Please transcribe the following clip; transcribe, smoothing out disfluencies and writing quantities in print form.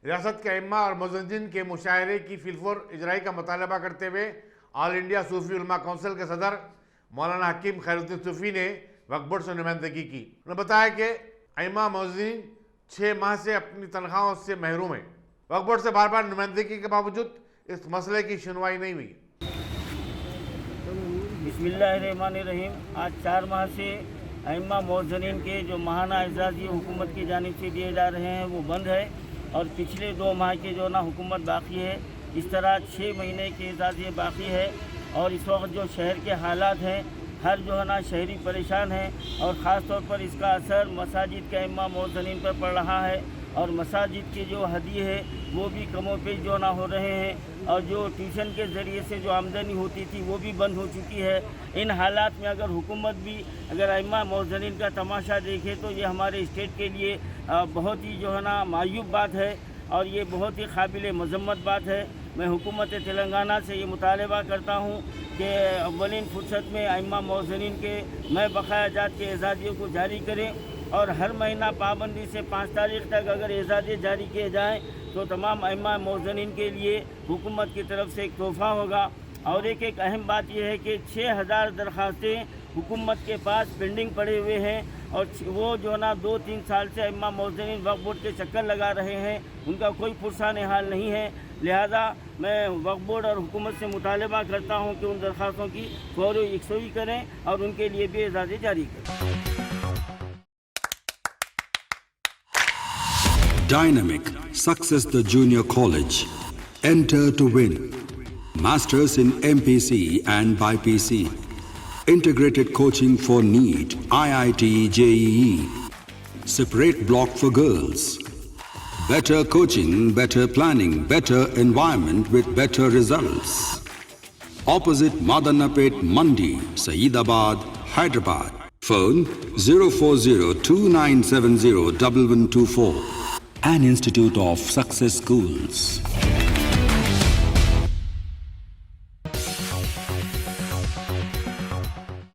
ریاست کے ائمہ اور مؤذنین کے مشاعرے کی فی الفور اجرائی کا مطالبہ کرتے ہوئے آل انڈیا صوفی علماء کونسل کے صدر مولانا حکیم خیر الدین صوفی نے وقف بورڈ سے نمائندگی کی. انہوں نے بتایا کہ ائمہ مؤذنین 6 ماہ سے اپنی تنخواہوں سے محروم ہیں. وقف بورڈ سے بار بار نمائندگی کے باوجود اس مسئلے کی سنوائی نہیں ہوئی. بسم اللہ الرحمن الرحیم. آج 4 ماہ سے ائمہ مؤذنین کے جو ماہانہ اعزازی حکومت کی جانب سے دیے جا رہے ہیں وہ بند ہے اور پچھلے 2 ماہ کے جو حکومت باقی ہے. اس طرح 6 مہینے کے اعزازی باقی ہے اور اس وقت جو شہر کے حالات ہیں ہر شہری پریشان ہیں اور خاص طور پر اس کا اثر مساجد کے ائمہ مؤذنین پر پڑ رہا ہے اور مساجد کے جو ہدیے ہیں وہ بھی کم و بیش ہو رہے ہیں اور جو ٹیوشن کے ذریعے سے جو آمدنی ہوتی تھی وہ بھی بند ہو چکی ہے. ان حالات میں اگر حکومت بھی اگر ائمہ مؤذنین کا تماشا دیکھے تو یہ ہمارے اسٹیٹ کے لیے بہت ہی معیوب بات ہے اور یہ بہت ہی قابل مذمت بات ہے. میں حکومت تلنگانہ سے یہ مطالبہ کرتا ہوں کہ اولین فرصت میں ائمہ مؤذنین کے میں بقایا جات کے اعزازیوں کو جاری کریں اور ہر مہینہ پابندی سے 5 تاریخ تک اگر اعزازیے جاری کیے جائیں تو تمام ائمہ مؤذنین کے لیے حکومت کی طرف سے ایک تحفہ ہوگا. اور ایک اہم بات یہ ہے کہ 6000 درخواستیں حکومت کے پاس پینڈنگ پڑے ہوئے ہیں اور وہ 2-3 سال سے ائمہ مؤذنین وقف بورڈ کے چکر لگا رہے ہیں. ان کا کوئی پرسان حال نہیں ہے. لہذا میں وقف بورڈ اور حکومت سے مطالبہ کرتا ہوں کہ ان درخواستوں کی فوری یکسوئی کریں اور ان کے لیے بھی اعزازی جاری کریں. Dynamic Success the Junior College. Enter to win. Masters in MPC and BPC. Integrated coaching for NEET, IIT, JEE. Separate block for girls. Better coaching, better planning, better environment with better results. Opposite Madanapet Mandi, Saeedabad, Hyderabad. Phone 04029701124. An Institute of Success Schools.